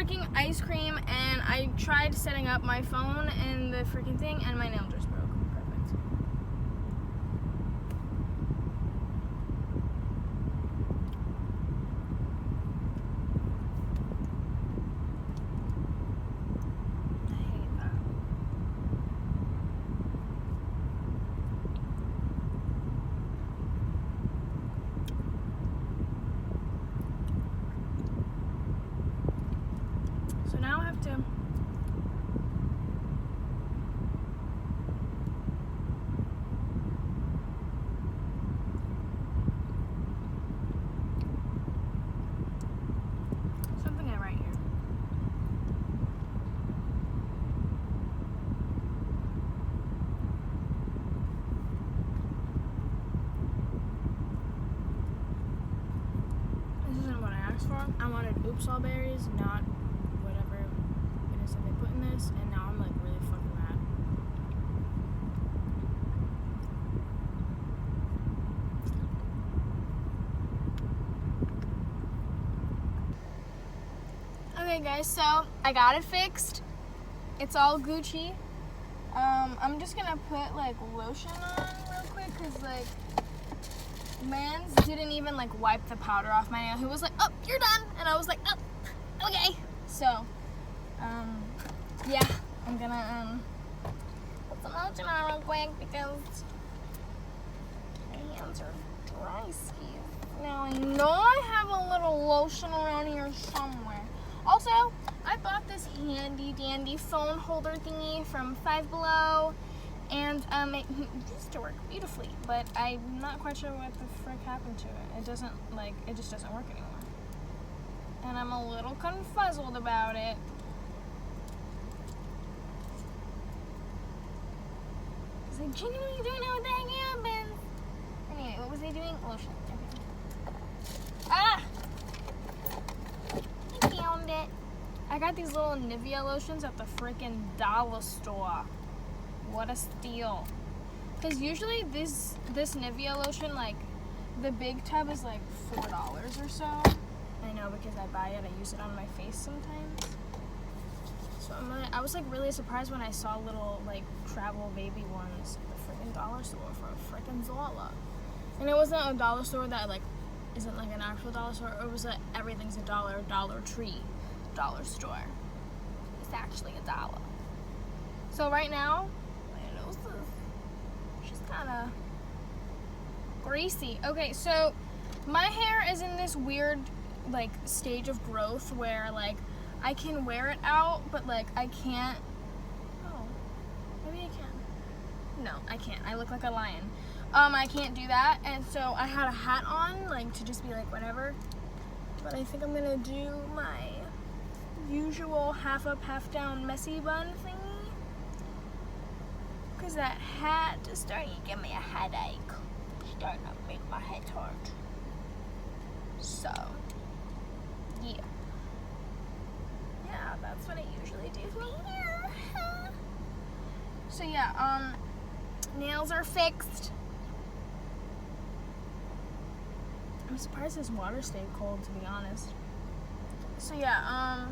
freaking ice cream, and I tried setting up my phone and the freaking thing, and my nail just broke. Perfect. I hate that. So now I have to something I write here. This isn't what I asked for. I wanted oops all berries, not whatever it is that they put in this, and now I'm like really fucking mad. Okay guys, so I got it fixed. It's all Gucci. I'm just gonna put like lotion on real quick, cause like Mans didn't even like wipe the powder off my nail. He was like, "Oh, you're done," and I was like, "Oh, okay." So, yeah, I'm gonna put some lotion on real quick because my hands are dry skis. Now I know I have a little lotion around here somewhere. Also, I bought this handy dandy phone holder thingy from Five Below, and it used to work beautifully, but I'm not quite sure what the frick happened to it. It just doesn't work anymore. And I'm a little confuzzled about it. Because I genuinely don't know what the heck happened. Anyway, what was I doing? Lotion. Okay. Ah! I found it. I got these little Nivea lotions at the freaking dollar store. What a steal. Because usually this Nivea lotion, like, the big tub is like $4 or so. I know because I buy it, I use it on my face sometimes. So I was like really surprised when I saw little like travel baby ones at the freaking dollar store for a freaking $1. And it wasn't a dollar store that like isn't like an actual dollar store. It was everything's $1, Dollar Tree, dollar store. It's actually $1. So right now, my nose is just kind of greasy. Okay, so my hair is in this weird like stage of growth where like I can wear it out, but like I can't. Oh, maybe I can. No, I can't. I look like a lion. I can't do that, and so I had a hat on, like to just be like whatever. But I think I'm gonna do my usual half up, half down messy bun thingy, because that hat is starting to give me a headache. Starting to make my head hurt. So, yeah. Yeah, that's what I usually do with my hair. So yeah, nails are fixed. I'm surprised this water stayed cold, to be honest. So yeah,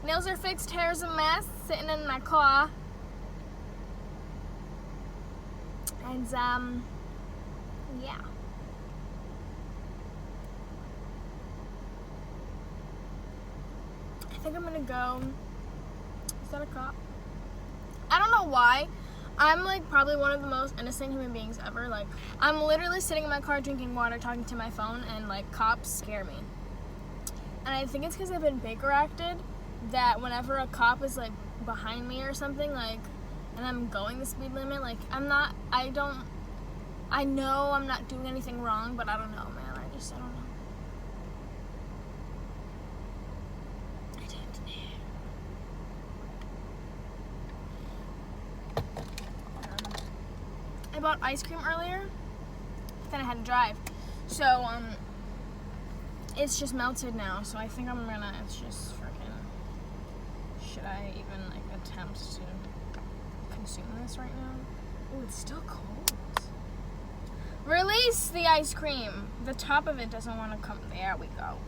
nails are fixed, hair's a mess, sitting in my car. And, yeah. I think I'm gonna go. Is that a cop? I don't know why. I'm like probably one of the most innocent human beings ever. Like, I'm literally sitting in my car drinking water, talking to my phone, and like cops scare me. And I think it's because I've been Baker acted that whenever a cop is like behind me or something, like, and I'm going the speed limit, like I know I'm not doing anything wrong, but I don't know, man. I don't know. I bought ice cream earlier, but then I had to drive. So, it's just melted now, so I think it's just freaking, should I even, like, attempt to consume this right now? Oh, it's still cold. Release the ice cream. The top of it doesn't want to come. There we go.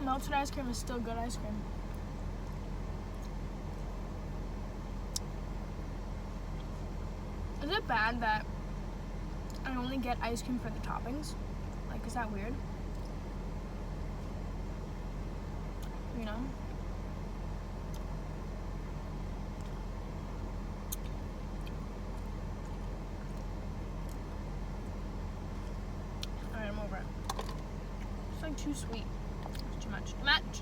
melted ice cream is still good ice cream. Is it bad that I only get ice cream for the toppings? Like, is that weird? You know? Alright, I'm over it. It's like too sweet. It's too much. Too much!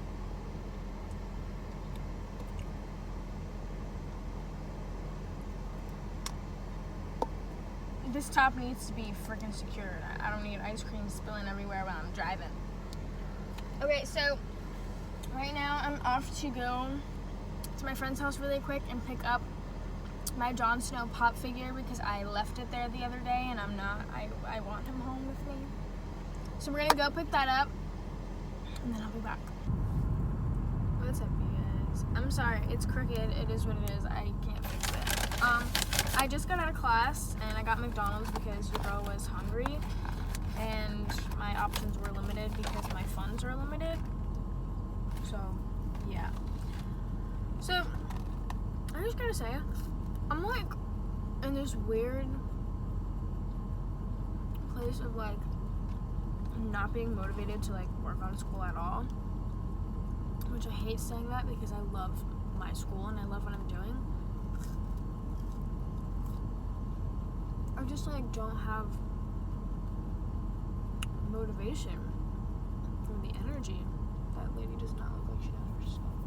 This top needs to be freaking secured. I don't need ice cream spilling everywhere while I'm driving. Okay, so right now I'm off to go to my friend's house really quick and pick up my Jon Snow pop figure because I left it there the other day and I want him home with me. So we're gonna go pick that up and then I'll be back. What's up, you guys? I'm sorry, it's crooked. It is what it is. I can't fix it. I just got out of class and I got McDonald's because your girl was hungry and my options were limited because my funds are limited. So, yeah. So, I just gotta say, I'm like in this weird place of like not being motivated to like work on school at all. Which I hate saying that because I love my school and I love what I'm doing. I just like don't have motivation or the energy. That lady does not look like she has her stuff.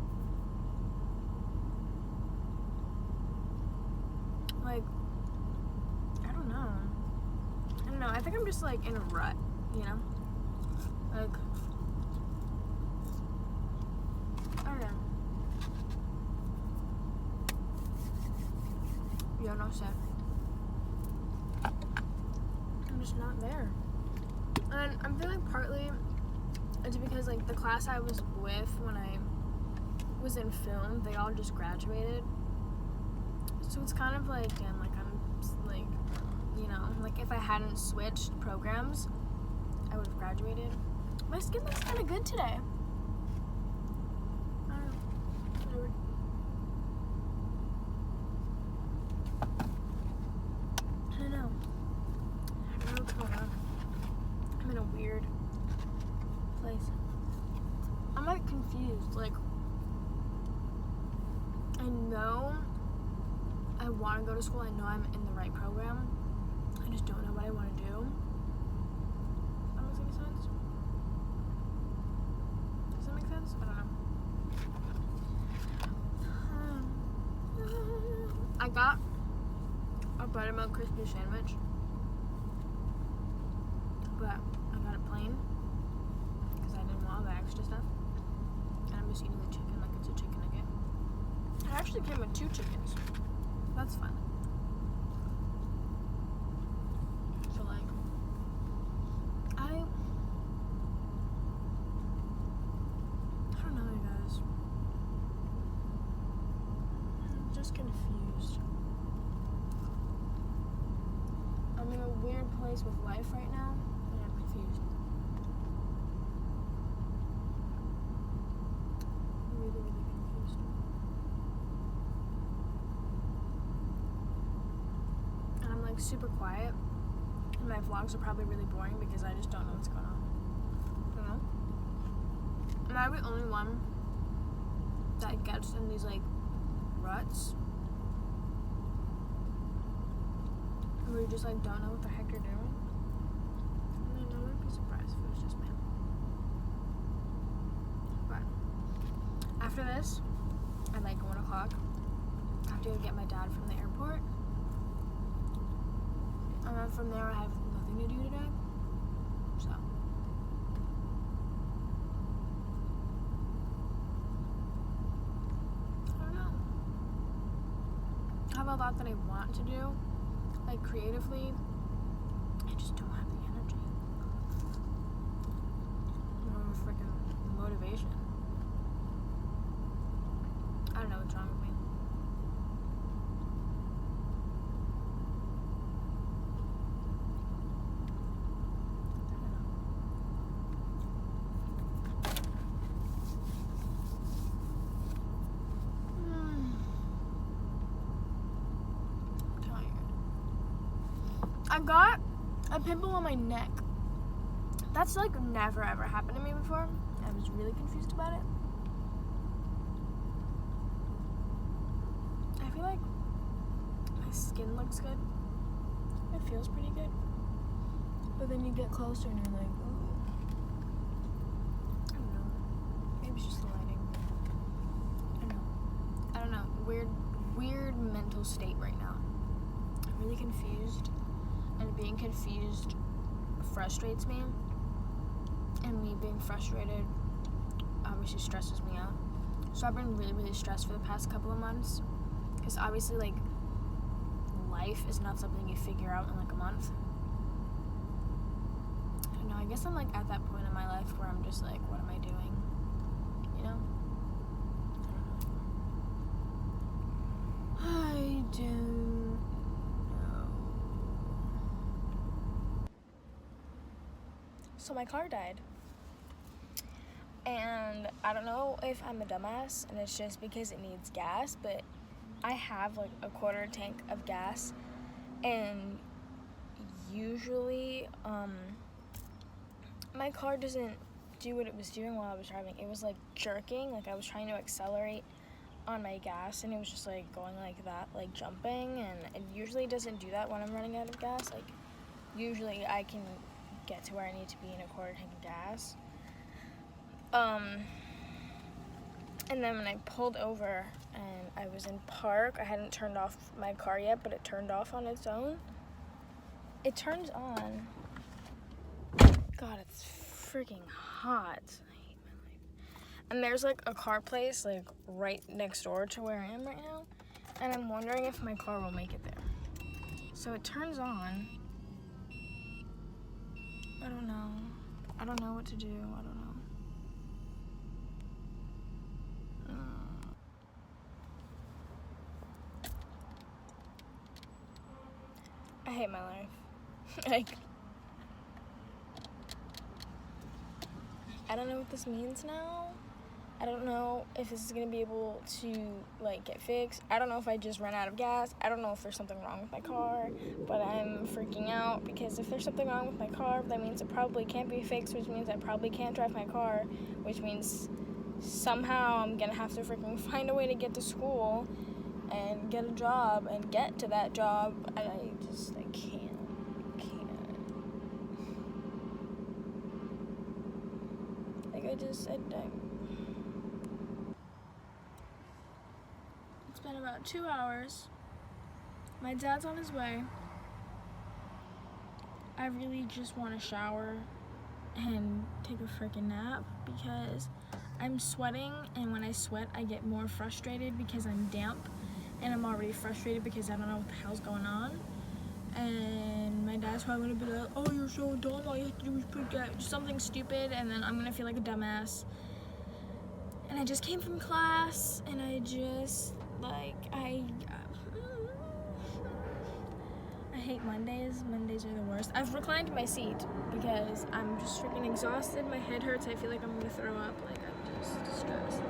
Like, I don't know. I think I'm just like in a rut, you know? Like, I don't know. Yo, no set. I'm just not there. And I'm feeling partly it's because like the class I was with when I was in film, they all just graduated. So it's kind of like, damn, like I'm like, you know, like if I hadn't switched programs, I would have graduated. My skin looks kind of good today. I don't know. Whatever. I don't know. I don't know what's going on. I'm in a weird place. I'm like confused. Like, I know I want to go to school. I know I'm in the right program. I just don't know what I want to do. That makes any sense? Does that make sense? I don't know. I got a buttermilk crispy sandwich, but I got it plain because I didn't want all the extra stuff. And I'm just eating the chicken like it's a chicken nugget. It actually came with 2 chickens. That's fun. So like, I don't know, you guys. I'm just confused. I'm in a weird place with life right now, and I'm confused. I'm really, really confused. And I'm like super quiet, and my vlogs are probably really boring because I just don't know what's going on. You know? Am I the only one that gets in these like ruts? Where you just like don't know what the heck you're doing? I mean, I wouldn't be surprised if it was just me. But after this, at like 1 o'clock, I have to go get my dad from the airport. And then from there, I have nothing to do today. So. I don't know. I have a lot that I want to do. Like creatively, I just don't have the energy or freaking motivation. I don't know what's wrong with me. I I got a pimple on my neck. That's like never ever happened to me before. I was really confused about it. I feel like my skin looks good. It feels pretty good. But then you get closer and you're like, ooh. I don't know. Maybe it's just the lighting. I don't know. Weird mental state right now. I'm really confused. And being confused frustrates me. And me being frustrated obviously stresses me out. So I've been really, really stressed for the past couple of months. Because obviously, like, life is not something you figure out in, like, a month. I don't know. I guess I'm, like, at that point in my life where I'm just like, what am I doing? You know? I don't know. So my car died. And I don't know if I'm a dumbass and it's just because it needs gas, but I have like a quarter tank of gas, and usually my car doesn't do what it was doing while I was driving. It was like jerking, like I was trying to accelerate on my gas and it was just like going like that, like jumping, and it usually doesn't do that when I'm running out of gas. Like usually I can get to where I need to be in a quarter tank of gas. And then when I pulled over and I was in park, I hadn't turned off my car yet, but it turned off on its own. It turns on. God, it's freaking hot. I hate my life. And there's like a car place like right next door to where I am right now. And I'm wondering if my car will make it there. So it turns on. I don't know. I don't know what to do. I don't know. I hate my life. Like, I don't know what this means now. I don't know if this is gonna be able to like get fixed. I don't know if I just ran out of gas. I don't know if there's something wrong with my car, but I'm freaking out because if there's something wrong with my car, that means it probably can't be fixed, which means I probably can't drive my car, which means somehow I'm gonna have to freaking find a way to get to school and get a job and get to that job. I can't. Like I just said, it's been about 2 hours. My dad's on his way. I really just want to shower and take a freaking nap because I'm sweating, and when I sweat I get more frustrated because I'm damp, and I'm already frustrated because I don't know what the hell's going on. And my dad's probably gonna be like, oh, you're so dumb, all you have to do is put something stupid, and then I'm gonna feel like a dumbass. And I just came from class, and I just, like, I hate Mondays. Mondays are the worst. I've reclined my seat because I'm just freaking exhausted. My head hurts. I feel like I'm gonna throw up. Like, I'm just stressed.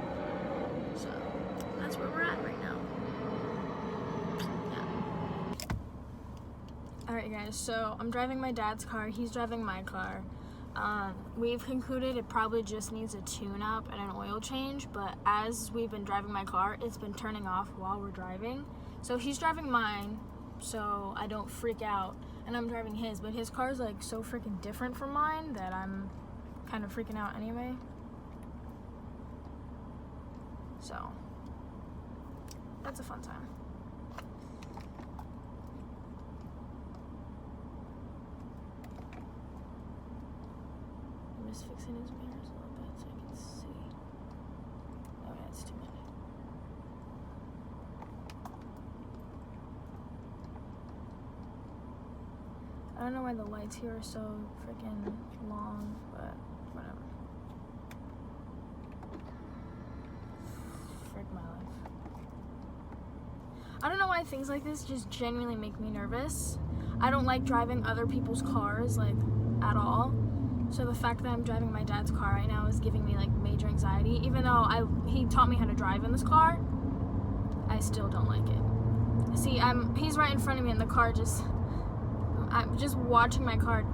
So, that's where we're at right now. Alright guys, so I'm driving my dad's car, he's driving my car. We've concluded it probably just needs a tune-up and an oil change, but as we've been driving my car, it's been turning off while we're driving. So he's driving mine, so I don't freak out, and I'm driving his, but his car's like so freaking different from mine that I'm kind of freaking out anyway. So, that's a fun time. Just fixing his mirrors a little bit so I can see. Oh yeah, it's too much. I don't know why the lights here are so freaking long, but whatever. Frick my life. I don't know why things like this just genuinely make me nervous. I don't like driving other people's cars, like, at all. So the fact that I'm driving my dad's car right now is giving me like major anxiety. Even though he taught me how to drive in this car, I still don't like it. See, he's right in front of me and the car just, I'm just watching my car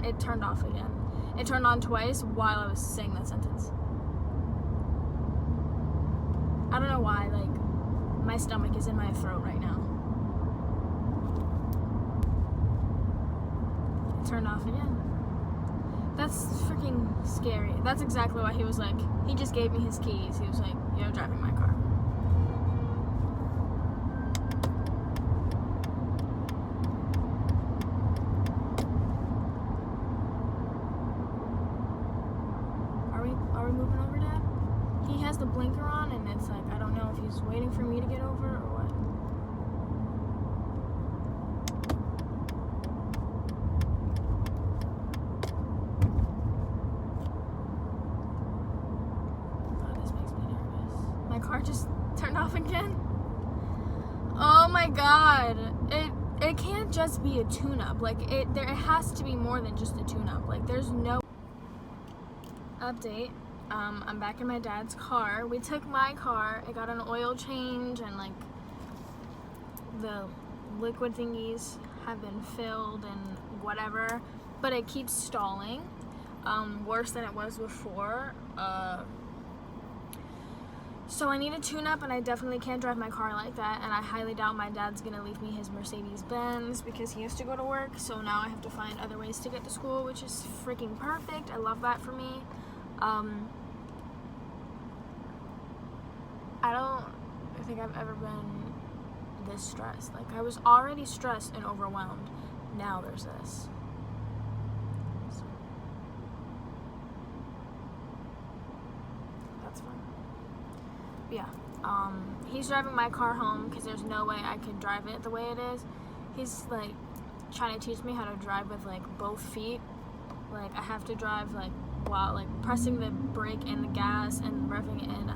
it turned off again. It turned on twice while I was saying that sentence. I don't know why, like, my stomach is in my throat right now. It turned off again. That's freaking scary. That's exactly why he was like, he just gave me his keys. He was like, you're driving my car. Are we moving over, Dad? He has the blinker on, and it's like, I don't know if he's waiting for me to get over or what. Oh, this makes me nervous. My car just turned off again. Oh my God. It can't just be a tune-up. Like, it has to be more than just a tune-up. Like, there's no update. I'm back in my dad's car. We took my car. I got an oil change, and like the liquid thingies have been filled and whatever, but it keeps stalling, worse than it was before. So I need a tune-up, and I definitely can't drive my car like that, and I highly doubt my dad's gonna leave me his Mercedes-Benz because he used to go to work, so now I have to find other ways to get to school, which is freaking perfect. I love that for me. I don't think I've ever been this stressed. Like, I was already stressed and overwhelmed. Now there's this. So, that's fun. But yeah, he's driving my car home because there's no way I could drive it the way it is. He's like trying to teach me how to drive with like both feet. Like, I have to drive like while like pressing the brake and the gas and revving it in.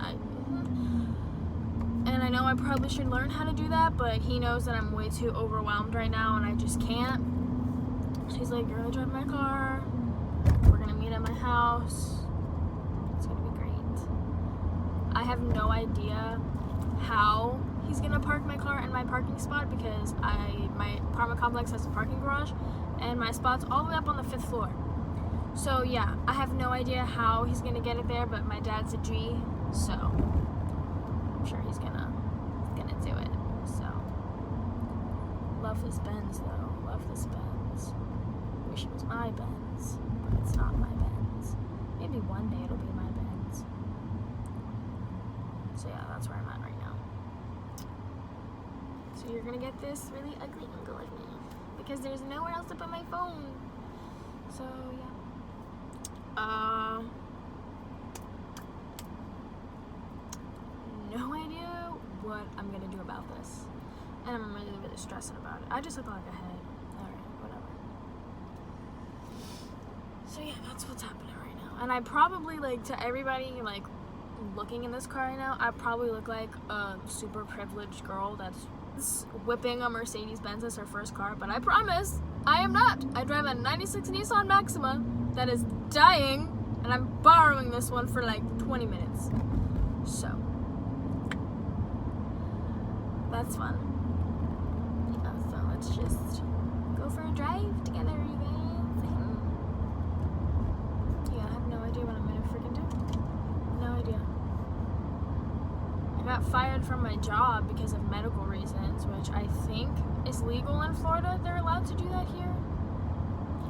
And I know I probably should learn how to do that, but he knows that I'm way too overwhelmed right now and I just can't. So he's like, you're gonna drive my car, we're gonna meet at my house, it's gonna be great. I have no idea how he's gonna park my car in my parking spot because my apartment complex has a parking garage and my spot's all the way up on the 5th floor. So yeah, I have no idea how he's gonna get it there, but my dad's a G, so I'm sure he's gonna do it. So love this Benz though. Love this Benz. Wish it was my Benz, but it's not my Benz. Maybe one day it'll be my Benz. So yeah, that's where I'm at right now. So you're gonna get this really ugly angle of me because there's nowhere else to put my phone. So yeah. No idea what I'm gonna do about this, and I'm really stressing about it. I just look like a head. Alright, whatever. So yeah, that's what's happening right now. And I probably, like, to everybody like looking in this car right now, I probably look like a super privileged girl that's whipping a Mercedes-Benz as her first car, but I promise I am not. I drive a 96 Nissan Maxima that is dying, and I'm borrowing this one for like 20 minutes. So that's fun. Yeah, so let's just go for a drive together, you guys. Yeah, I have no idea what I'm gonna freaking do. No idea. I got fired from my job because of medical reasons, which I think is legal in Florida. They're allowed to do that here.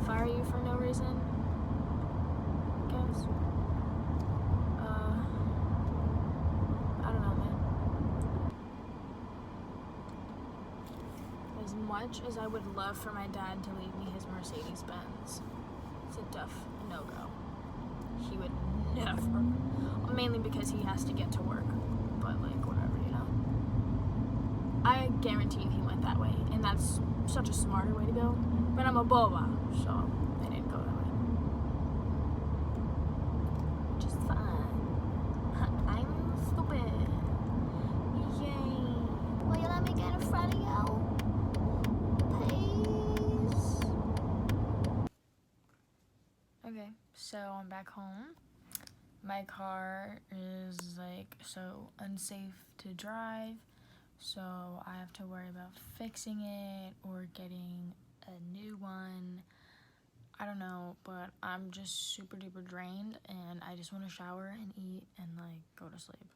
Fire you for no reason, I guess. I don't know, man. As much as I would love for my dad to leave me his Mercedes-Benz, it's a tough no-go. He would never. Mainly because he has to get to work. But, like, whatever, you know? I guarantee you he went that way. And that's such a smarter way to go. But I'm a boba, so I didn't go that way. Which is fine. I'm stupid. Yay. Will you let me get in front of you? Please? Okay, so I'm back home. My car is like so unsafe to drive, so I have to worry about fixing it or getting a new one. I don't know, but I'm just super duper drained and I just want to shower and eat and like go to sleep.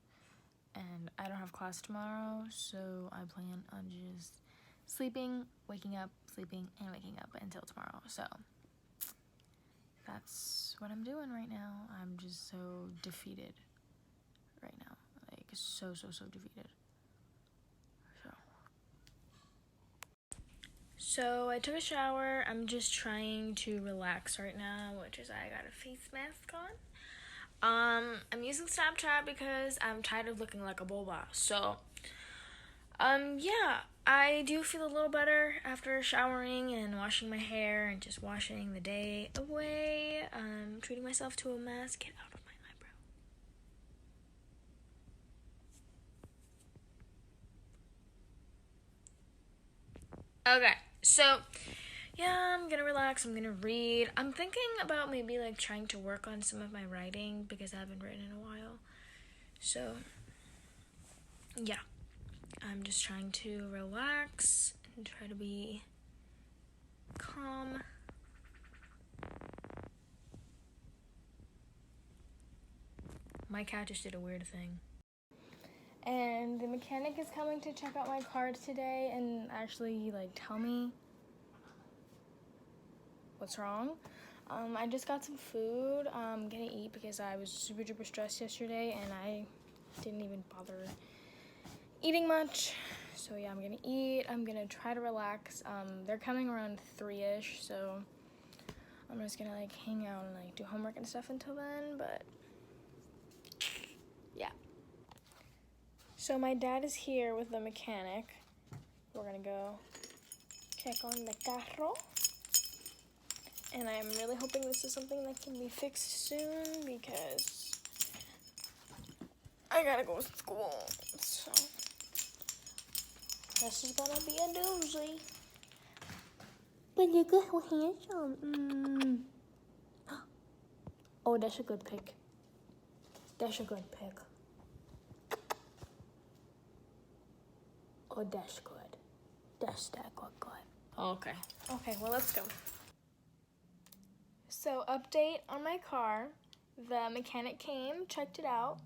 And I don't have class tomorrow, so I plan on just sleeping, waking up, sleeping, and waking up until tomorrow. So that's what I'm doing right now. I'm just so defeated right now. Like so defeated. So I took a shower. I'm just trying to relax right now, which is I got a face mask on. I'm using Snapchat because I'm tired of looking like a boba. So, yeah, I do feel a little better after showering and washing my hair and just washing the day away. Treating myself to a mask. Get out of my eyebrow. Okay, so yeah, I'm gonna relax, I'm gonna read. I'm thinking about maybe like trying to work on some of my writing because I haven't written in a while. So, yeah, I'm just trying to relax and try to be calm. My cat just did a weird thing. And the mechanic is coming to check out my car today and actually like tell me what's wrong. I just got some food. I'm gonna eat because I was super duper stressed yesterday and I didn't even bother eating much. So yeah, I'm gonna eat. I'm gonna try to relax. They're coming around 3-ish, so I'm just gonna like hang out and like do homework and stuff until then, but yeah. So my dad is here with the mechanic. We're gonna go check on the carro. And I'm really hoping this is something that can be fixed soon because I gotta go to school. So this is gonna be a doozy. But you look so handsome. Oh, that's a good pick. That's a good pick. Oh, that's good. That's that good. Okay. Okay, well, let's go. So, update on my car. The mechanic came, checked it out.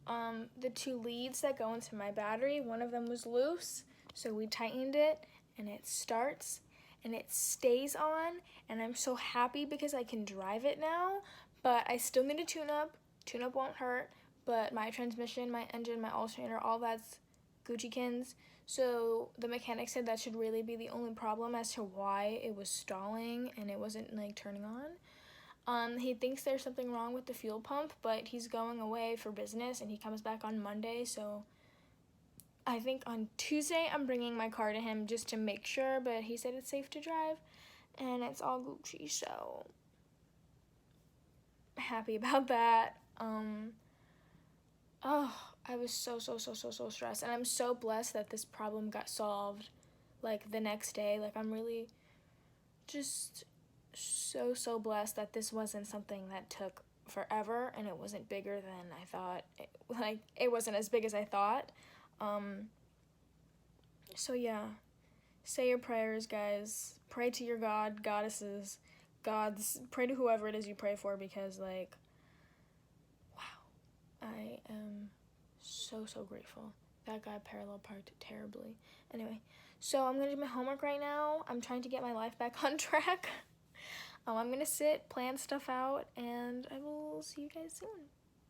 The 2 leads that go into my battery, one of them was loose, so we tightened it, and it starts, and it stays on, and I'm so happy because I can drive it now, but I still need a tune-up. Tune-up won't hurt, but my transmission, my engine, my alternator, all that's Gucci-kins. So the mechanic said that should really be the only problem as to why it was stalling and it wasn't like turning on. He thinks there's something wrong with the fuel pump, but he's going away for business and he comes back on Monday, so I think on Tuesday I'm bringing my car to him just to make sure, but he said it's safe to drive and it's all Gucci, so happy about that. I was so stressed, and I'm so blessed that this problem got solved like the next day. Like I'm really just so blessed that this wasn't something that took forever and it wasn't bigger than I thought. It wasn't as big as I thought. So yeah, say your prayers, guys. Pray to your God, goddesses, gods. Pray to whoever it is you pray for because like, wow, I am so grateful. That guy parallel parked terribly. Anyway, so I'm gonna do my homework right now. I'm trying to get my life back on track. I'm gonna sit, plan stuff out, and I will see you guys soon.